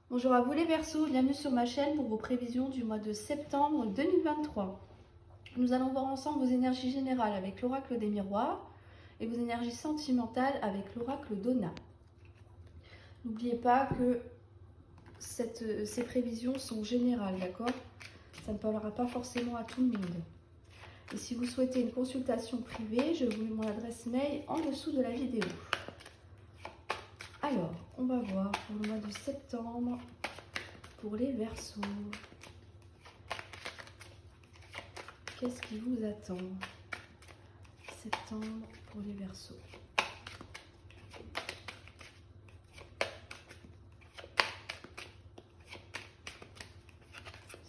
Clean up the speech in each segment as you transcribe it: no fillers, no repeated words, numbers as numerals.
Bonjour à vous les Verseaux, bienvenue sur ma chaîne pour vos prévisions du mois de septembre 2023. Nous allons voir ensemble vos énergies générales avec l'oracle des miroirs et vos énergies sentimentales avec l'oracle d'Ona. N'oubliez pas que ces prévisions sont générales, d'accord? Ça ne parlera pas forcément à tout le monde. Et si vous souhaitez une consultation privée, je vous mets mon adresse mail en dessous de la vidéo. Alors, on va voir pour le mois de septembre pour les Verseaux. Qu'est-ce qui vous attend? Septembre pour les Verseaux.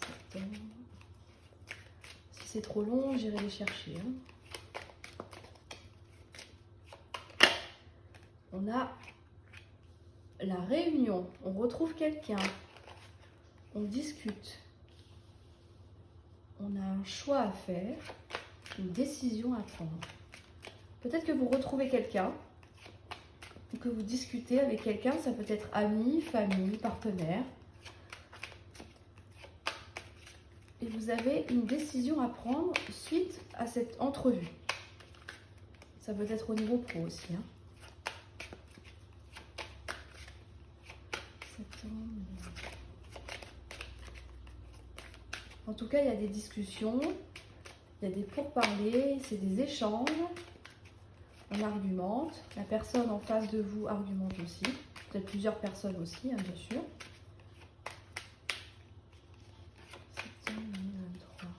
Septembre. Si c'est trop long, j'irai les chercher. On a la réunion. On retrouve quelqu'un. On discute. On a un choix à faire. Une décision à prendre. Peut-être que vous retrouvez quelqu'un. Ou que vous discutez avec quelqu'un. Ça peut être ami, famille, partenaire. Et vous avez une décision à prendre suite à cette entrevue. Ça peut être au niveau pro aussi. En tout cas, il y a des discussions, il y a des pourparlers, c'est des échanges. On argumente. La personne en face de vous argumente aussi. Peut-être plusieurs personnes aussi, bien sûr. Septembre 2023.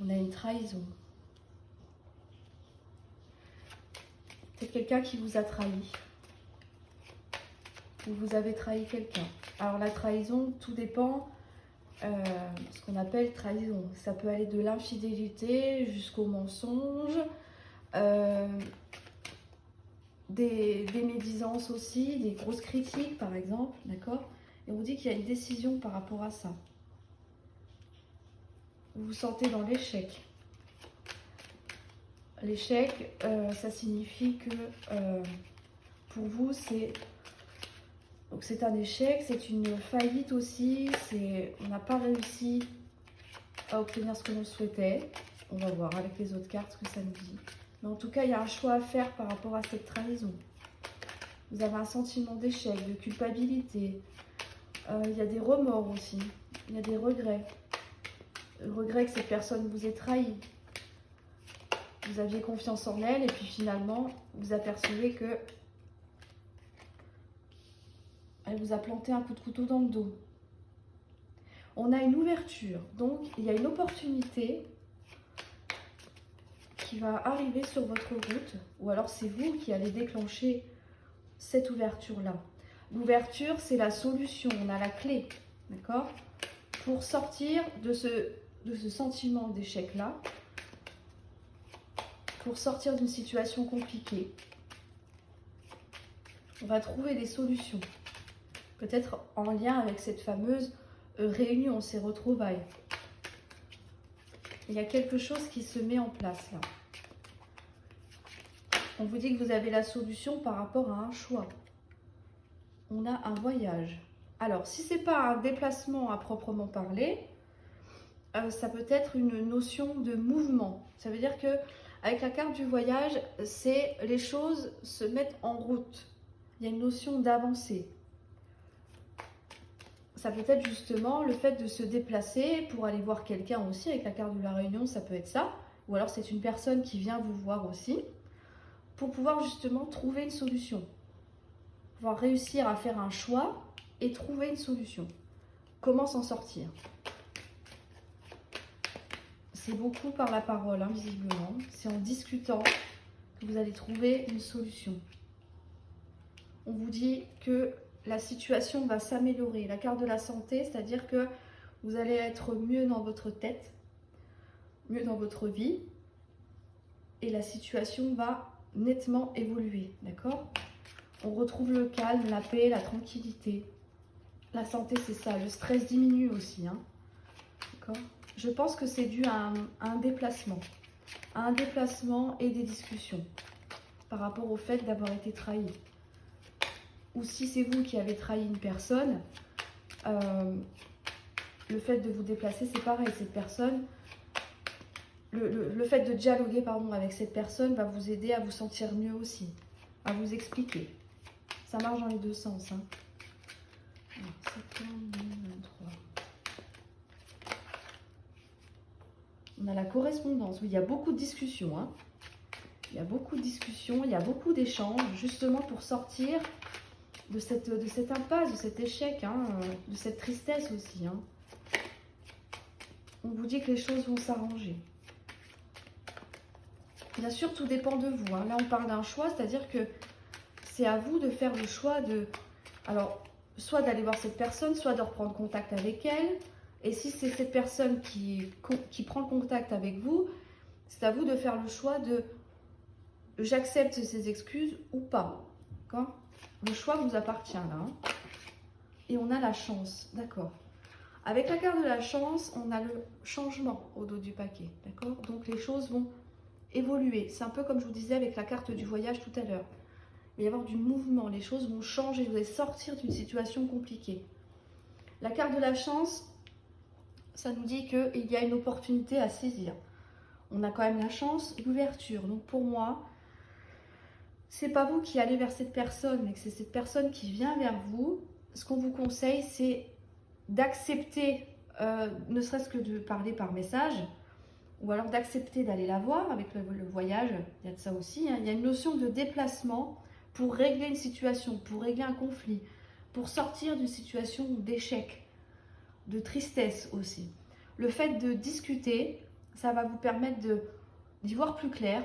On a une trahison. C'est quelqu'un qui vous a trahi. Ou vous avez trahi quelqu'un. Alors la trahison, tout dépend ce qu'on appelle trahison. Ça peut aller de l'infidélité jusqu'au mensonge, des médisances aussi, des grosses critiques par exemple, d'accord? Et on vous dit qu'il y a une décision par rapport à ça. Vous vous sentez dans l'échec. L'échec, ça signifie que pour vous, c'est un échec, c'est une faillite aussi. On n'a pas réussi à obtenir ce que l'on souhaitait. On va voir avec les autres cartes ce que ça nous dit. Mais en tout cas, il y a un choix à faire par rapport à cette trahison. Vous avez un sentiment d'échec, de culpabilité. Il y a des remords aussi. Il y a des regrets. Le regret que cette personne vous ait trahi. Vous aviez confiance en elle et puis finalement, vous apercevez que elle vous a planté un coup de couteau dans le dos. On a une ouverture, donc il y a une opportunité qui va arriver sur votre route, ou alors c'est vous qui allez déclencher cette ouverture-là. L'ouverture, c'est la solution, on a la clé, d'accord? Pour sortir de ce sentiment d'échec-là, pour sortir d'une situation compliquée, on va trouver des solutions. Peut-être en lien avec cette fameuse réunion, ces retrouvailles. Il y a quelque chose qui se met en place là. On vous dit que vous avez la solution par rapport à un choix. On a un voyage. Alors, si ce n'est pas un déplacement à proprement parler, ça peut être une notion de mouvement. Ça veut dire que avec la carte du voyage, c'est les choses se mettent en route. Il y a une notion d'avancée. Ça peut être justement le fait de se déplacer pour aller voir quelqu'un aussi. Avec la carte de la réunion, ça peut être ça. Ou alors c'est une personne qui vient vous voir aussi pour pouvoir justement trouver une solution. Pouvoir réussir à faire un choix et trouver une solution. Comment s'en sortir? C'est beaucoup par la parole, visiblement. C'est en discutant que vous allez trouver une solution. On vous dit que la situation va s'améliorer. La carte de la santé, c'est-à-dire que vous allez être mieux dans votre tête, mieux dans votre vie, et la situation va nettement évoluer, d'accord? On retrouve le calme, la paix, la tranquillité. La santé, c'est ça. Le stress diminue aussi, d'accord? Je pense que c'est dû à un déplacement et des discussions par rapport au fait d'avoir été trahi. Ou si c'est vous qui avez trahi une personne, le fait de vous déplacer, c'est pareil. Cette personne, le fait de dialoguer pardon, avec cette personne va vous aider à vous sentir mieux aussi, à vous expliquer. Ça marche dans les deux sens. Hein. Alors, septembre 2023. On a la correspondance. Oui, il y a beaucoup de discussions. Hein. Il y a beaucoup de discussions, il y a beaucoup d'échanges, justement pour sortir de cette impasse, de cet échec, hein, de cette tristesse aussi. Hein. On vous dit que les choses vont s'arranger. Bien sûr, tout dépend de vous. Hein. Là, on parle d'un choix, c'est-à-dire que c'est à vous de faire le choix de... Alors, soit d'aller voir cette personne, soit de reprendre contact avec elle. Et si c'est cette personne qui prend le contact avec vous, c'est à vous de faire le choix de j'accepte ces excuses ou pas. D'accord ? Le choix vous appartient là. Hein. Et on a la chance, d'accord. Avec la carte de la chance, on a le changement au dos du paquet. D'accord ? Donc les choses vont évoluer. C'est un peu comme je vous disais avec la carte du voyage tout à l'heure. Il va y avoir du mouvement, les choses vont changer, vous allez sortir d'une situation compliquée. La carte de la chance, ça nous dit qu'il y a une opportunité à saisir. On a quand même la chance, l'ouverture. Donc pour moi, c'est pas vous qui allez vers cette personne, mais que c'est cette personne qui vient vers vous. Ce qu'on vous conseille, c'est d'accepter, ne serait-ce que de parler par message, ou alors d'accepter d'aller la voir avec le voyage. Il y a de ça aussi. Hein. Il y a une notion de déplacement pour régler une situation, pour régler un conflit, pour sortir d'une situation d'échec, de tristesse aussi. Le fait de discuter, ça va vous permettre d'y voir plus clair,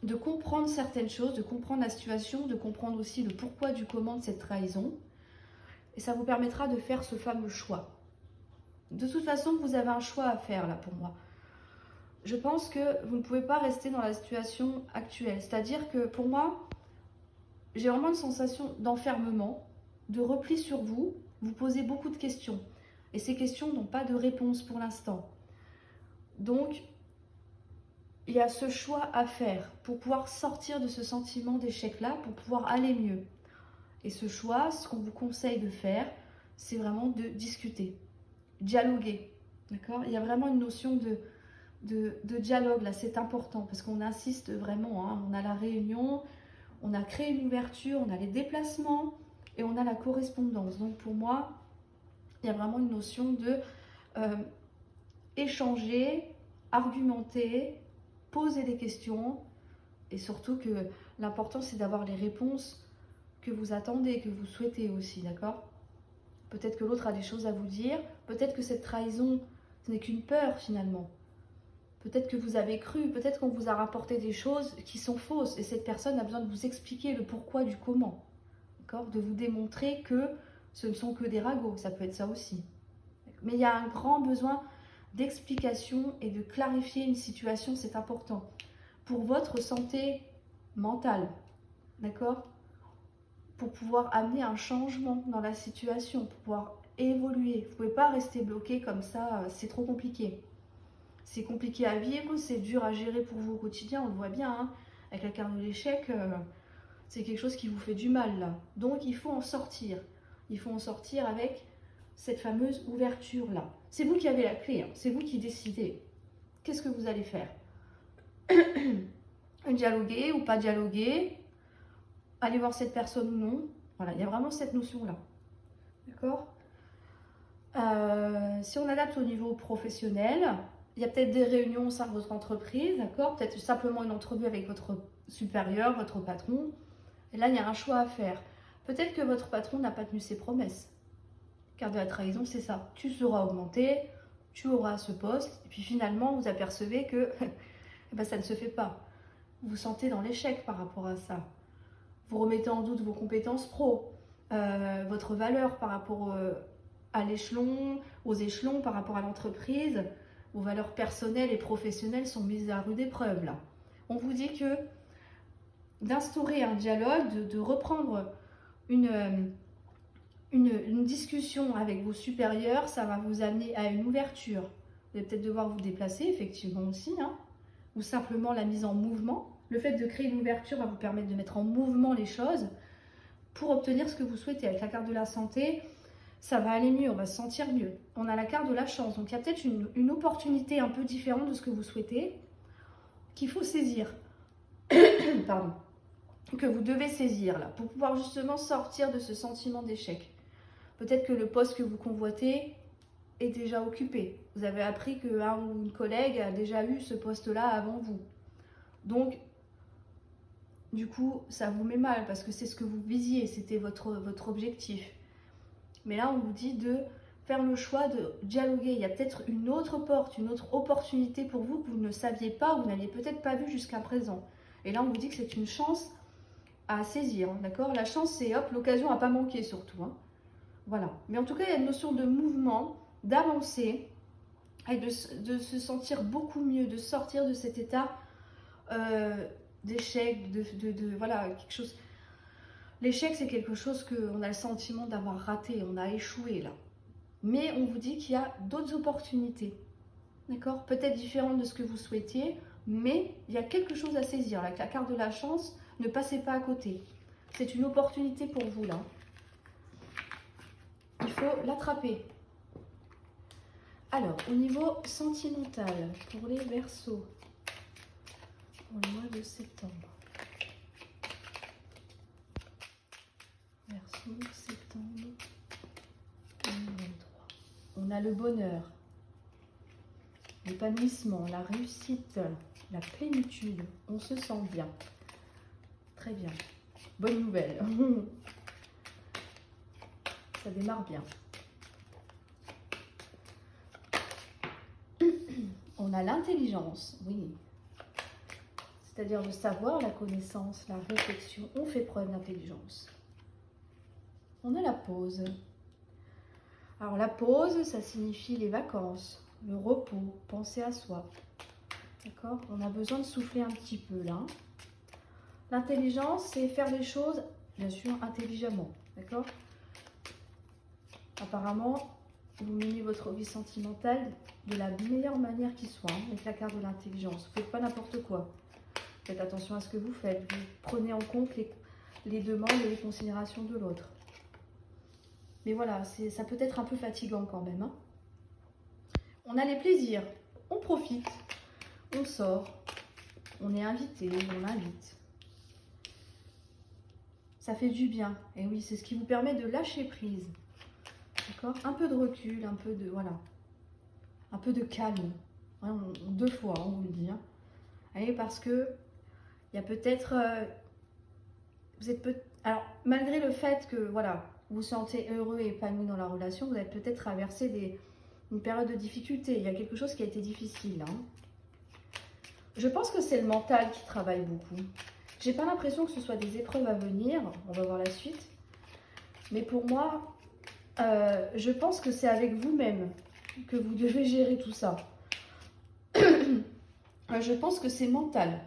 de comprendre certaines choses, de comprendre la situation, de comprendre aussi le pourquoi du comment de cette trahison. Et ça vous permettra de faire ce fameux choix. De toute façon, vous avez un choix à faire là pour moi. Je pense que vous ne pouvez pas rester dans la situation actuelle. C'est-à-dire que pour moi, j'ai vraiment une sensation d'enfermement, de repli sur vous. Vous posez beaucoup de questions. Et ces questions n'ont pas de réponse pour l'instant. Donc, il y a ce choix à faire pour pouvoir sortir de ce sentiment d'échec-là, pour pouvoir aller mieux. Et ce choix, ce qu'on vous conseille de faire, c'est vraiment de discuter, dialoguer. D'accord ? Il y a vraiment une notion de dialogue là, c'est important parce qu'on insiste vraiment. Hein, on a la réunion, on a créé une ouverture, on a les déplacements et on a la correspondance. Donc pour moi, il y a vraiment une notion de échanger, argumenter, poser des questions et surtout que l'important c'est d'avoir les réponses que vous attendez, que vous souhaitez aussi, d'accord ? Peut-être que l'autre a des choses à vous dire, peut-être que cette trahison, ce n'est qu'une peur finalement. Peut-être que vous avez cru, peut-être qu'on vous a rapporté des choses qui sont fausses et cette personne a besoin de vous expliquer le pourquoi du comment, d'accord ? De vous démontrer que ce ne sont que des ragots, ça peut être ça aussi. Mais il y a un grand besoin d'explication et de clarifier une situation, c'est important. Pour votre santé mentale, d'accord ? Pour pouvoir amener un changement dans la situation, pour pouvoir évoluer. Vous ne pouvez pas rester bloqué comme ça, c'est trop compliqué. C'est compliqué à vivre, c'est dur à gérer pour vous au quotidien, on le voit bien. Hein. Avec la carte de l'échec, c'est quelque chose qui vous fait du mal là. Donc il faut en sortir. Il faut en sortir avec cette fameuse ouverture là. C'est vous qui avez la clé, hein. C'est vous qui décidez. Qu'est-ce que vous allez faire? Dialoguer ou pas dialoguer? Aller voir cette personne ou non? Voilà, il y a vraiment cette notion-là. D'accord? Si on adapte au niveau professionnel, il y a peut-être des réunions au sein de votre entreprise, d'accord? Peut-être simplement une entrevue avec votre supérieur, votre patron. Et là, il y a un choix à faire. Peut-être que votre patron n'a pas tenu ses promesses. Car de la trahison, c'est ça. Tu seras augmenté, tu auras ce poste, et puis finalement, vous apercevez que ben, ça ne se fait pas. Vous vous sentez dans l'échec par rapport à ça. Vous remettez en doute vos compétences pro, votre valeur par rapport à l'échelon, aux échelons, par rapport à l'entreprise. Vos valeurs personnelles et professionnelles sont mises à rude épreuve là. On vous dit que d'instaurer un dialogue, de reprendre une discussion avec vos supérieurs, ça va vous amener à une ouverture. Vous allez peut-être devoir vous déplacer, effectivement aussi, hein, ou simplement la mise en mouvement. Le fait de créer une ouverture va vous permettre de mettre en mouvement les choses pour obtenir ce que vous souhaitez. Avec la carte de la santé, ça va aller mieux, on va se sentir mieux. On a la carte de la chance, donc il y a peut-être une opportunité un peu différente de ce que vous souhaitez qu'il faut saisir. Pardon. Que vous devez saisir là, pour pouvoir justement sortir de ce sentiment d'échec. Peut-être que le poste que vous convoitez est déjà occupé. Vous avez appris qu'un ou une collègue a déjà eu ce poste-là avant vous. Donc, du coup, ça vous met mal parce que c'est ce que vous visiez, c'était votre objectif. Mais là, on vous dit de faire le choix de dialoguer. Il y a peut-être une autre porte, une autre opportunité pour vous que vous ne saviez pas ou vous n'aviez peut-être pas vu jusqu'à présent. Et là, on vous dit que c'est une chance à saisir, d'accord? La chance, c'est hop, l'occasion à pas manquer surtout. Hein. Voilà. Mais en tout cas, il y a une notion de mouvement, d'avancer et de se sentir beaucoup mieux, de sortir de cet état d'échec, voilà, quelque chose. L'échec, c'est quelque chose qu'on a le sentiment d'avoir raté, on a échoué là. Mais on vous dit qu'il y a d'autres opportunités, d'accord? Peut-être différentes de ce que vous souhaitiez, mais il y a quelque chose à saisir. Avec la carte de la chance, ne passez pas à côté. C'est une opportunité pour vous là. Il faut l'attraper. Alors, au niveau sentimental, pour les Verseaux, pour le mois de septembre. Verseau, septembre 2023. On a le bonheur, l'épanouissement, la réussite, la plénitude. On se sent bien. Très bien. Bonne nouvelle. Ça démarre bien. On a l'intelligence, oui. C'est-à-dire le savoir, la connaissance, la réflexion. On fait preuve d'intelligence. On a la pause. Alors la pause, ça signifie les vacances, le repos, penser à soi. D'accord? On a besoin de souffler un petit peu là. L'intelligence, c'est faire les choses, bien sûr, intelligemment. D'accord? Apparemment, vous menez votre vie sentimentale de la meilleure manière qui soit, hein, avec la carte de l'intelligence. Vous ne faites pas n'importe quoi. Faites attention à ce que vous faites. Vous prenez en compte les demandes et les considérations de l'autre. Mais voilà, ça peut être un peu fatigant quand même. Hein. On a les plaisirs. On profite. On sort. On est invité. On invite. Ça fait du bien. Et oui, c'est ce qui vous permet de lâcher prise. D'accord? Un peu de recul, un peu de... Voilà. Un peu de calme. Hein, deux fois, on vous le dit. Hein. Allez, parce que il y a peut-être... Alors, malgré le fait que, voilà, vous vous sentez heureux et épanoui dans la relation, vous avez peut-être traversé une période de difficulté. Il y a quelque chose qui a été difficile. Hein. Je pense que c'est le mental qui travaille beaucoup. J'ai pas l'impression que ce soit des épreuves à venir. On va voir la suite. Mais pour moi, je pense que c'est avec vous-même que vous devez gérer tout ça. Je pense que c'est mental.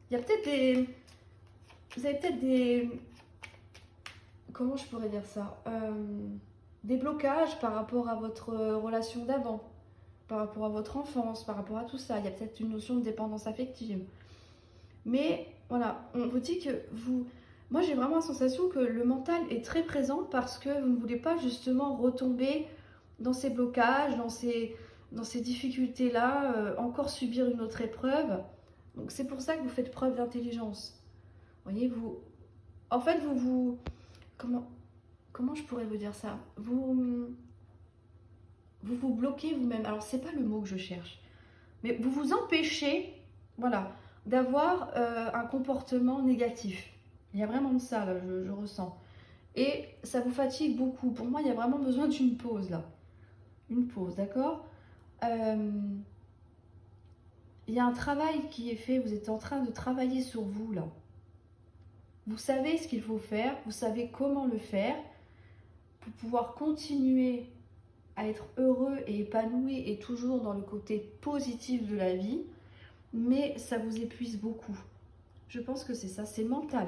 Il y a peut-être des... Vous avez peut-être des... Comment je pourrais dire ça? Des blocages par rapport à votre relation d'avant, par rapport à votre enfance, par rapport à tout ça. Il y a peut-être une notion de dépendance affective. Mais voilà, on vous dit que vous... Moi, j'ai vraiment la sensation que le mental est très présent parce que vous ne voulez pas justement retomber dans ces blocages, dans ces difficultés-là, encore subir une autre épreuve. Donc, c'est pour ça que vous faites preuve d'intelligence. Vous voyez, en fait, comment je pourrais vous dire ça? Vous bloquez vous-même. Alors, c'est pas le mot que je cherche. Mais vous vous empêchez, voilà, d'avoir un comportement négatif. Il y a vraiment de ça, là, je ressens. Et ça vous fatigue beaucoup. Pour moi, il y a vraiment besoin d'une pause, là. Une pause, d'accord? Il y a un travail qui est fait. Vous êtes en train de travailler sur vous, là. Vous savez ce qu'il faut faire. Vous savez comment le faire pour pouvoir continuer à être heureux et épanoui et toujours dans le côté positif de la vie. Mais ça vous épuise beaucoup. Je pense que c'est ça, c'est mental.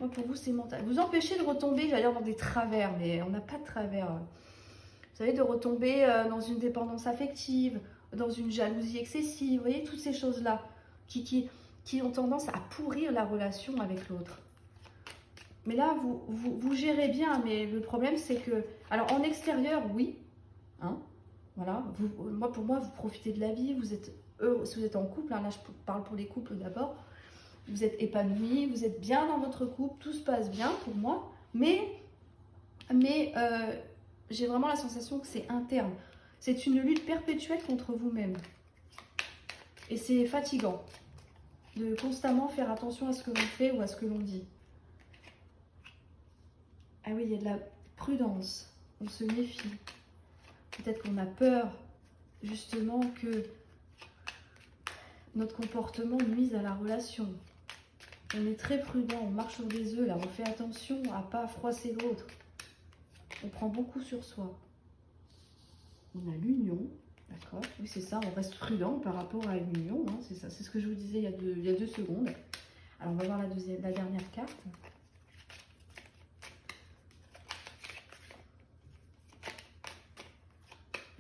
Moi, pour vous, c'est mental. Vous empêchez de retomber, j'allais dire, dans des travers, mais on n'a pas de travers. Vous savez, de retomber dans une dépendance affective, dans une jalousie excessive, vous voyez, toutes ces choses-là. qui ont tendance à pourrir la relation avec l'autre. Mais là, vous gérez bien, mais le problème, c'est que... Alors, en extérieur, oui, hein, voilà, pour moi, vous profitez de la vie, vous êtes heureux, si vous êtes en couple, hein, là, je parle pour les couples d'abord, vous êtes épanoui, vous êtes bien dans votre couple, tout se passe bien pour moi, mais j'ai vraiment la sensation que c'est interne. C'est une lutte perpétuelle contre vous-même. Et c'est fatigant de constamment faire attention à ce que l'on fait ou à ce que l'on dit. Ah oui, il y a de la prudence, on se méfie. Peut-être qu'on a peur, justement, que notre comportement nuise à la relation. On est très prudent, on marche sur des œufs, là, on fait attention à ne pas froisser l'autre. On prend beaucoup sur soi. On a l'union, d'accord? Oui, c'est ça, on reste prudent par rapport à une union, hein, c'est ça, c'est ce que je vous disais il y a 2 secondes. Alors, on va voir la dernière carte.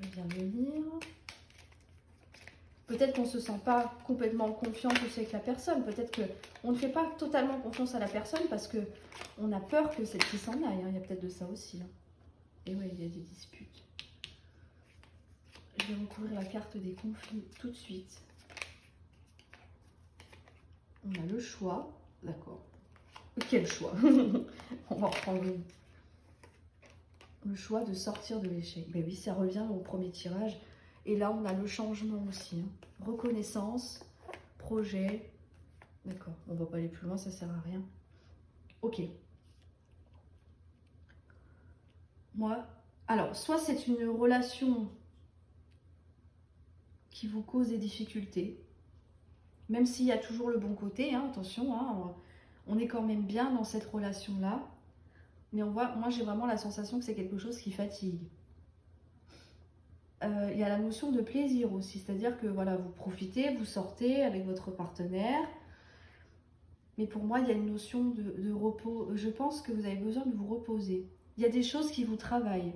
Je viens venir. Peut-être qu'on ne se sent pas complètement en confiance aussi avec la personne. Peut-être qu'on ne fait pas totalement confiance à la personne parce qu'on a peur que celle-ci s'en aille. Hein. Il y a peut-être de ça aussi. Hein. Et oui, il y a des disputes. Je vais recouvrir la carte des conflits tout de suite. On a le choix. D'accord. Quel choix? On va reprendre le choix de sortir de l'échec. Ben oui, ça revient au premier tirage. Et là, on a le changement aussi. Hein. Reconnaissance, projet. D'accord, on ne va pas aller plus loin, ça ne sert à rien. Ok. Moi, alors, soit c'est une relation qui vous cause des difficultés, même s'il y a toujours le bon côté, hein, attention, hein, on est quand même bien dans cette relation-là. Mais moi, j'ai vraiment la sensation que c'est quelque chose qui fatigue. Il y a la notion de plaisir aussi, c'est-à-dire que voilà, vous profitez, vous sortez avec votre partenaire, mais pour moi il y a une notion de repos. Je pense que vous avez besoin de vous reposer. Il y a des choses qui vous travaillent.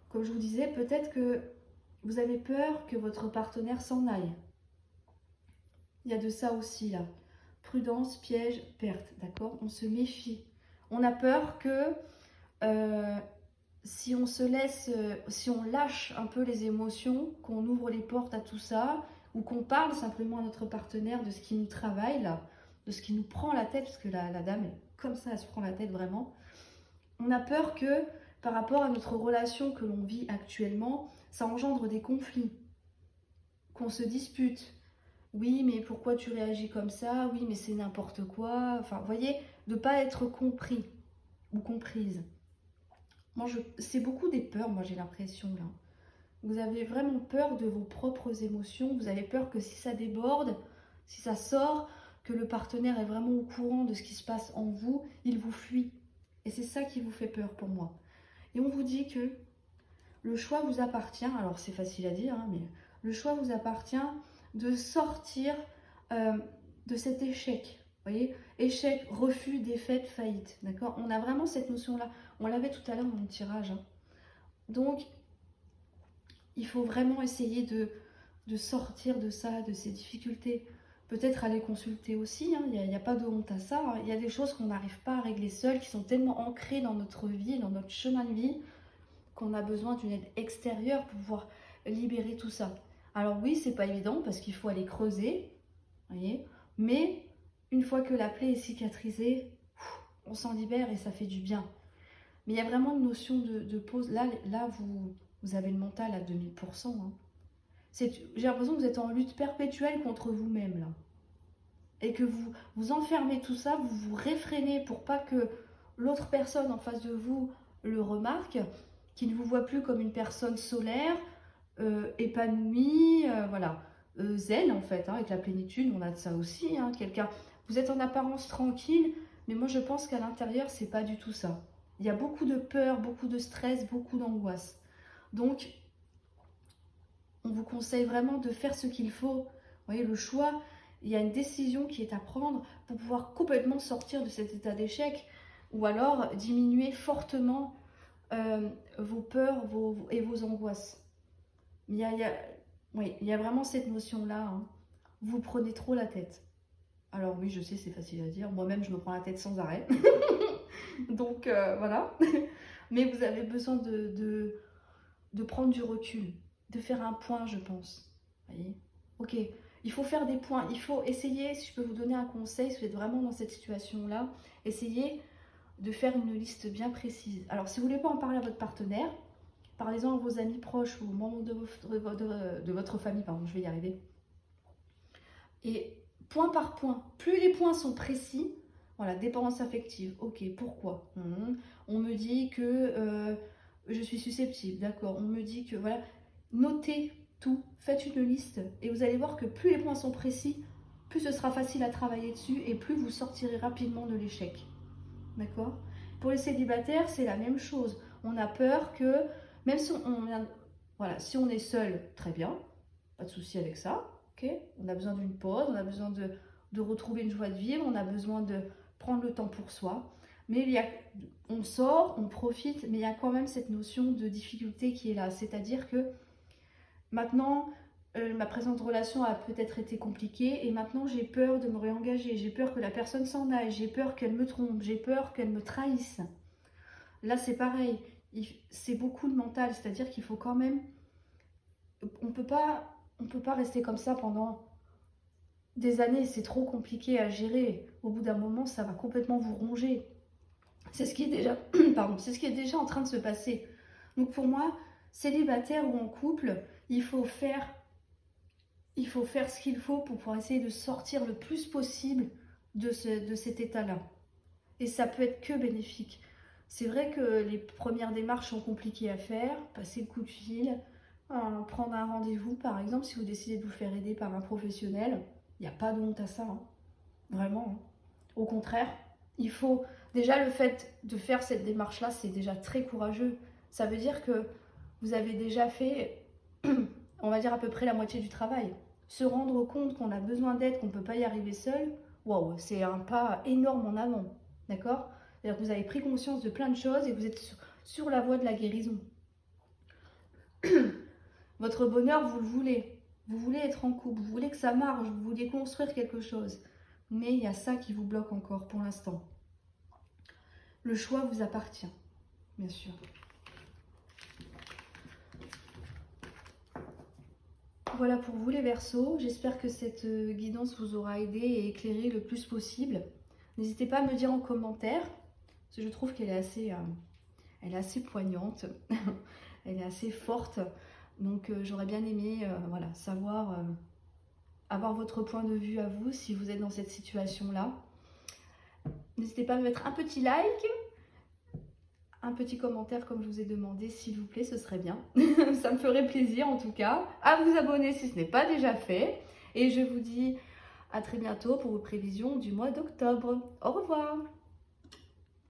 Comme je vous disais, peut-être que vous avez peur que votre partenaire s'en aille. Il y a de ça aussi là. Prudence, piège, perte, d'accord? On se méfie. On a peur que... si on se laisse, si on lâche un peu les émotions, qu'on ouvre les portes à tout ça, ou qu'on parle simplement à notre partenaire de ce qui nous travaille là, de ce qui nous prend la tête, parce que la dame, comme ça, elle se prend la tête vraiment. On a peur que, par rapport à notre relation que l'on vit actuellement, ça engendre des conflits, qu'on se dispute. Oui, mais pourquoi tu réagis comme ça? Oui, mais c'est n'importe quoi. Enfin, vous voyez, de ne pas être compris ou comprise. Moi, c'est beaucoup des peurs, moi j'ai l'impression là. Vous avez vraiment peur de vos propres émotions, vous avez peur que si ça déborde, si ça sort, que le partenaire est vraiment au courant de ce qui se passe en vous, il vous fuit. Et c'est ça qui vous fait peur pour moi. Et on vous dit que le choix vous appartient, alors c'est facile à dire, hein, mais le choix vous appartient de sortir de cet échec. Vous voyez, échec, refus, défaite, faillite. D'accord? On a vraiment cette notion-là. On l'avait tout à l'heure dans le tirage. Hein. Donc, il faut vraiment essayer de sortir de ça, de ces difficultés. Peut-être aller consulter aussi. Hein. Il n'y a pas de honte à ça. Hein. Il y a des choses qu'on n'arrive pas à régler seul, qui sont tellement ancrées dans notre vie, dans notre chemin de vie, qu'on a besoin d'une aide extérieure pour pouvoir libérer tout ça. Alors oui, c'est pas évident parce qu'il faut aller creuser. Voyez, mais une fois que la plaie est cicatrisée, on s'en libère et ça fait du bien. Mais il y a vraiment une notion de pause. Là vous avez le mental à 2000%. Hein. J'ai l'impression que vous êtes en lutte perpétuelle contre vous-même. Là. Et que vous enfermez tout ça, vous vous réfrénez pour pas que l'autre personne en face de vous le remarque, qu'il ne vous voit plus comme une personne solaire, épanouie, voilà. Zen en fait, hein, avec la plénitude, on a de ça aussi. Hein, vous êtes en apparence tranquille, mais moi je pense qu'à l'intérieur, c'est pas du tout ça. Il y a beaucoup de peur, beaucoup de stress, beaucoup d'angoisse. Donc, on vous conseille vraiment de faire ce qu'il faut. Vous voyez, le choix, il y a une décision qui est à prendre pour pouvoir complètement sortir de cet état d'échec ou alors diminuer fortement vos peurs et vos angoisses. Il y a vraiment cette notion-là. Hein. vous prenez trop la tête. Alors oui, je sais, c'est facile à dire. Moi-même, je me prends la tête sans arrêt. Donc voilà. Mais vous avez besoin de prendre du recul, de faire un point, je pense. Vous voyez? Ok, il faut faire des points. Il faut essayer, si je peux vous donner un conseil, si vous êtes vraiment dans cette situation-là, essayez de faire une liste bien précise. Alors, si vous ne voulez pas en parler à votre partenaire, parlez-en à vos amis proches ou aux membres de votre famille, pardon, je vais y arriver. Et point par point, plus les points sont précis, voilà, dépendance affective, ok, pourquoi? On me dit que je suis susceptible, d'accord, on me dit que, voilà, notez tout, faites une liste et vous allez voir que plus les points sont précis, plus ce sera facile à travailler dessus et plus vous sortirez rapidement de l'échec, d'accord? Pour les célibataires, c'est la même chose, on a peur que, même si voilà, si on est seul, très bien, pas de souci avec ça. Okay, on a besoin d'une pause, on a besoin de retrouver une joie de vivre, on a besoin de prendre le temps pour soi. Mais on sort, on profite, mais il y a quand même cette notion de difficulté qui est là. C'est-à-dire que maintenant, ma présente relation a peut-être été compliquée et maintenant j'ai peur de me réengager, j'ai peur que la personne s'en aille, j'ai peur qu'elle me trompe, j'ai peur qu'elle me trahisse. Là, c'est pareil, c'est beaucoup de mental, c'est-à-dire qu'il faut quand même... On ne peut pas rester comme ça pendant des années, c'est trop compliqué à gérer. Au bout d'un moment, ça va complètement vous ronger. C'est ce qui est déjà, pardon, c'est ce qui est déjà en train de se passer. Donc pour moi, célibataire ou en couple, il faut faire ce qu'il faut pour pouvoir essayer de sortir le plus possible de cet état-là. Et ça peut être que bénéfique. C'est vrai que les premières démarches sont compliquées à faire, passer le coup de fil, prendre un rendez-vous, par exemple, si vous décidez de vous faire aider par un professionnel, il n'y a pas de honte à ça, hein. Vraiment. Hein. Au contraire, il faut... Déjà, le fait de faire cette démarche-là, c'est déjà très courageux. Ça veut dire que vous avez déjà fait, on va dire, à peu près la moitié du travail. Se rendre compte qu'on a besoin d'aide, qu'on ne peut pas y arriver seul, waouh, c'est un pas énorme en avant. D'accord? C'est-à-dire que vous avez pris conscience de plein de choses et vous êtes sur la voie de la guérison. Votre bonheur, vous le voulez. Vous voulez être en couple, vous voulez que ça marche, vous voulez construire quelque chose. Mais il y a ça qui vous bloque encore pour l'instant. Le choix vous appartient, bien sûr. Voilà pour vous les Verseaux. J'espère que cette guidance vous aura aidé et éclairé le plus possible. N'hésitez pas à me dire en commentaire, parce que je trouve qu'elle est assez poignante, elle est assez forte. Donc j'aurais bien aimé voilà, savoir, avoir votre point de vue à vous si vous êtes dans cette situation-là. N'hésitez pas à me mettre un petit like, un petit commentaire comme je vous ai demandé, s'il vous plaît, ce serait bien. Ça me ferait plaisir en tout cas. À vous abonner si ce n'est pas déjà fait. Et je vous dis à très bientôt pour vos prévisions du mois d'octobre. Au revoir!